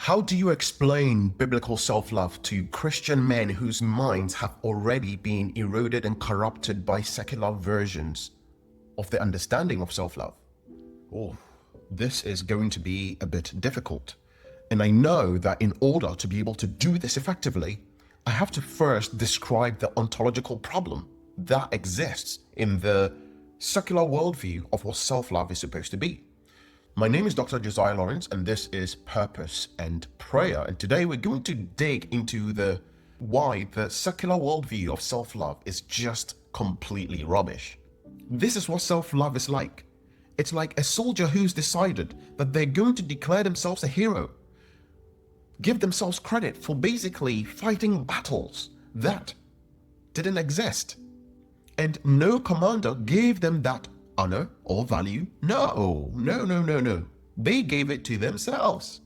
How do you explain biblical self-love to Christian men whose minds have already been eroded and corrupted by secular versions of the understanding of self-love? Oh, this is going to be a bit difficult. And I know that in order to be able to do this effectively, I have to first describe the ontological problem that exists in the secular worldview of what self-love is supposed to be. My name is Dr. Josiah Lawrence, and this is Purpose and Prayer. And today we're going to dig into why the secular worldview of self-love is just completely rubbish. This is what self-love is like. It's like a soldier who's decided that they're going to declare themselves a hero, give themselves credit for basically fighting battles that didn't exist. And no commander gave them that honor or value. No. They gave it to themselves.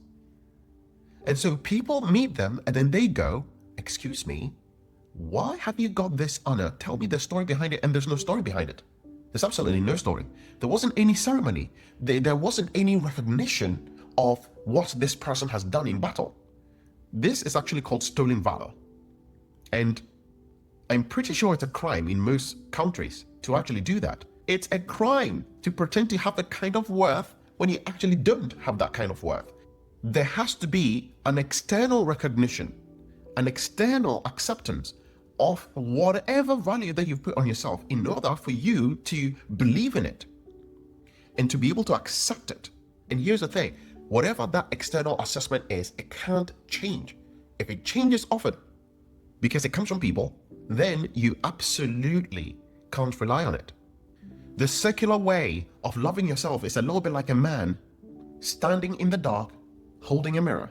And so people meet them and then they go, excuse me, why have you got this honor? Tell me the story behind it. And there's no story behind it. There's absolutely no story. There wasn't any ceremony. There wasn't any recognition of what this person has done in battle. This is actually called stolen valor. And I'm pretty sure it's a crime in most countries to actually do that. It's a crime to pretend to have the kind of worth when you actually don't have that kind of worth. There has to be an external recognition, an external acceptance of whatever value that you've put on yourself in order for you to believe in it and to be able to accept it. And here's the thing, whatever that external assessment is, it can't change. If it changes often because it comes from people, then you absolutely can't rely on it. The secular way of loving yourself is a little bit like a man standing in the dark, holding a mirror.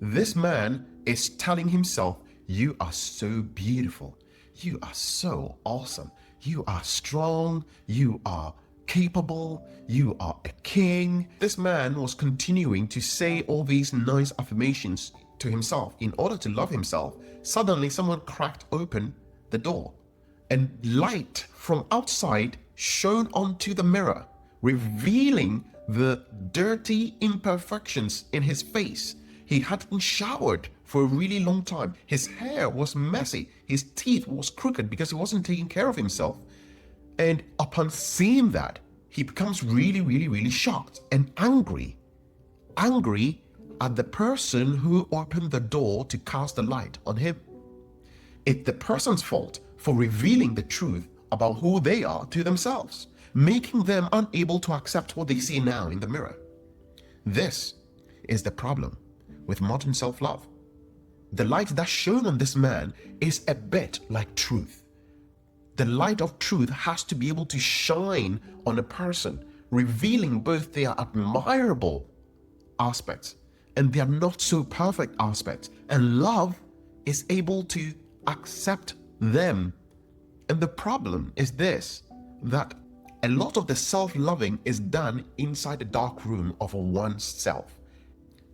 This man is telling himself, you are so beautiful. You are so awesome. You are strong. You are capable. You are a king. This man was continuing to say all these nice affirmations to himself in order to love himself. Suddenly, someone cracked open the door and light from outside shone onto the mirror, revealing the dirty imperfections in his face. He hadn't showered for a really long time. His hair was messy. His teeth was crooked because he wasn't taking care of himself. And upon seeing that, he becomes really shocked and angry at the person who opened the door to cast the light on him. It's the person's fault for revealing the truth about who they are to themselves, making them unable to accept what they see now in the mirror. This is the problem with modern self-love. The light that shone on this man is a bit like truth. The light of truth has to be able to shine on a person, revealing both their admirable aspects and their not so perfect aspects. And love is able to accept them. And the problem is this, that a lot of the self-loving is done inside the dark room of oneself.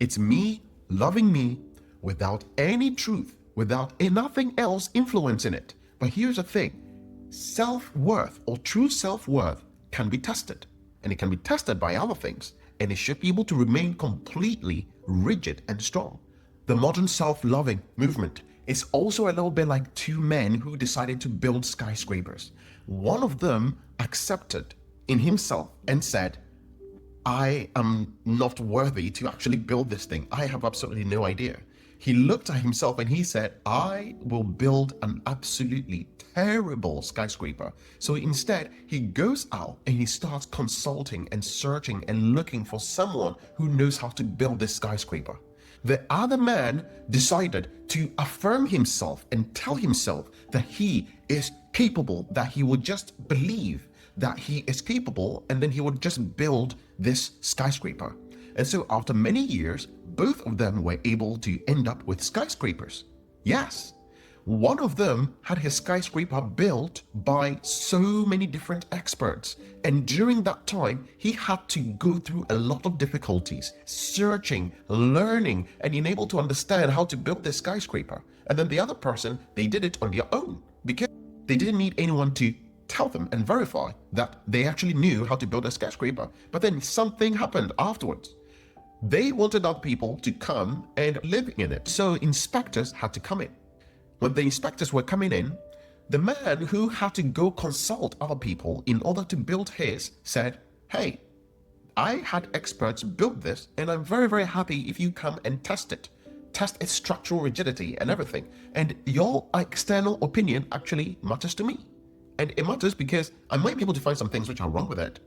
It's me loving me without any truth, without nothing else influencing it. But here's the thing, self-worth or true self-worth can be tested, and it can be tested by other things, and it should be able to remain completely rigid and strong. The modern self-loving movement is also a little bit like two men who decided to build skyscrapers. One of them accepted in himself and said, I am not worthy to actually build this thing. I have absolutely no idea. He looked at himself and he said, I will build an absolutely terrible skyscraper. So instead, he goes out and he starts consulting and searching and looking for someone who knows how to build this skyscraper. The other man decided to affirm himself and tell himself that he is capable, that he would just believe that he is capable, and then he would just build this skyscraper. And so after many years, both of them were able to end up with skyscrapers. Yes, one of them had his skyscraper built by so many different experts. And during that time, he had to go through a lot of difficulties, searching, learning, and being able to understand how to build this skyscraper. And then the other person, they did it on their own because they didn't need anyone to tell them and verify that they actually knew how to build a skyscraper. But then something happened afterwards. They wanted other people to come and live in it. So inspectors had to come in. When the inspectors were coming in, the man who had to go consult other people in order to build his said, hey, I had experts build this, and I'm very, very happy if you come and test it. Test its structural rigidity and everything. And your external opinion actually matters to me. And it matters because I might be able to find some things which are wrong with it.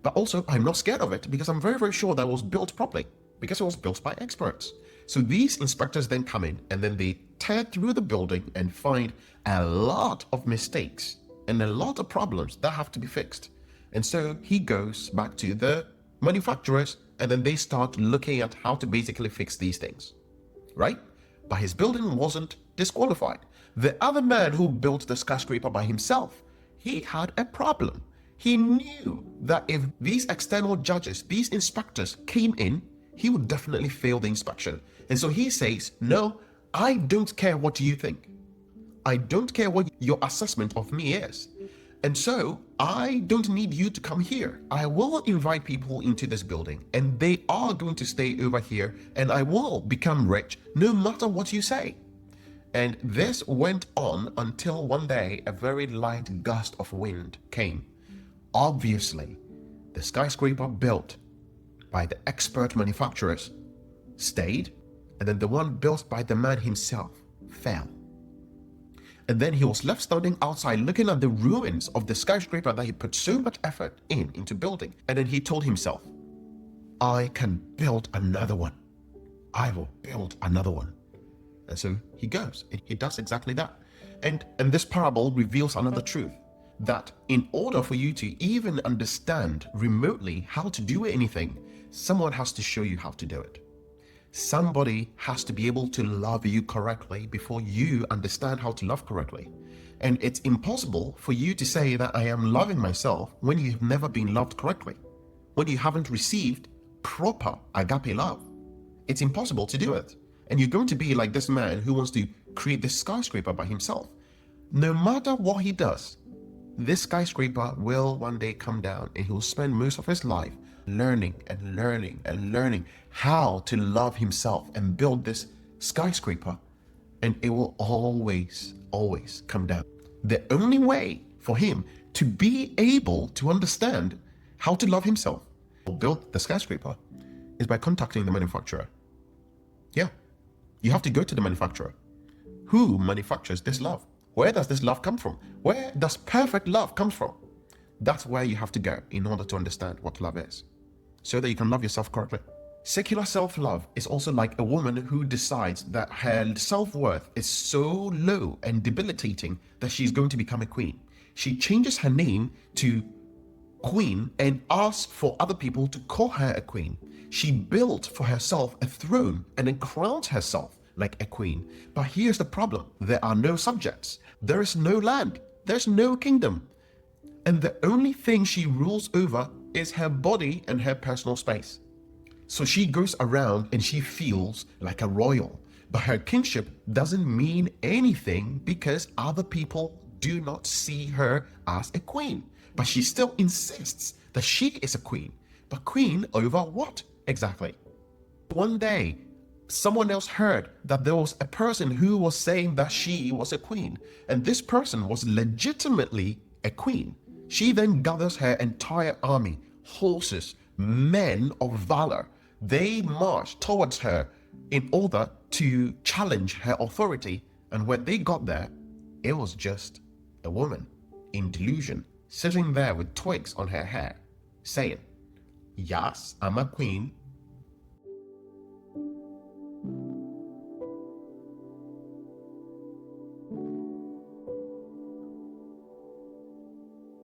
But also, I'm not scared of it because I'm very, very sure that it was built properly, because it was built by experts. So these inspectors then come in and then they tear through the building and find a lot of mistakes and a lot of problems that have to be fixed. And so he goes back to the manufacturers and then they start looking at how to basically fix these things, right? But his building wasn't disqualified. The other man who built the skyscraper by himself, he had a problem. He knew that if these external judges, these inspectors came in, he would definitely fail the inspection. And so he says, no, I don't care what you think. I don't care what your assessment of me is. And so I don't need you to come here. I will invite people into this building and they are going to stay over here and I will become rich no matter what you say. And this went on until one day a very light gust of wind came. Obviously, the skyscraper built by the expert manufacturers stayed, and then the one built by the man himself fell. And then he was left standing outside looking at the ruins of the skyscraper that he put so much effort into building. And then he told himself, I can build another one. I will build another one. And so he goes and he does exactly that. And this parable reveals another truth, that in order for you to even understand remotely how to do anything, someone has to show you how to do it. Somebody has to be able to love you correctly before you understand how to love correctly. And it's impossible for you to say that I am loving myself when you've never been loved correctly, when you haven't received proper agape love. It's impossible to do it. And you're going to be like this man who wants to create this skyscraper by himself. No matter what he does, this skyscraper will one day come down and he will spend most of his life learning and learning and learning how to love himself and build this skyscraper, and it will always, always come down. The only way for him to be able to understand how to love himself or build the skyscraper is by contacting the manufacturer. Yeah, you have to go to the manufacturer. Who manufactures this love? Where does this love come from? Where does perfect love come from? That's where you have to go in order to understand what love is, so that you can love yourself correctly. Secular self-love is also like a woman who decides that her self-worth is so low and debilitating that she's going to become a queen. She changes her name to queen and asks for other people to call her a queen. She built for herself a throne and then crowns herself like a queen. But here's the problem. There are no subjects. There is no land. There's no kingdom. And the only thing she rules over is her body and her personal space. So she goes around and she feels like a royal, but her kingship doesn't mean anything because other people do not see her as a queen. But she still insists that she is a queen. But queen over what exactly? One day, someone else heard that there was a person who was saying that she was a queen, and this person was legitimately a queen. She then gathers her entire army, horses, men of valor. They march towards her in order to challenge her authority. And when they got there, it was just a woman in delusion, sitting there with twigs on her hair, saying, yes, I'm a queen,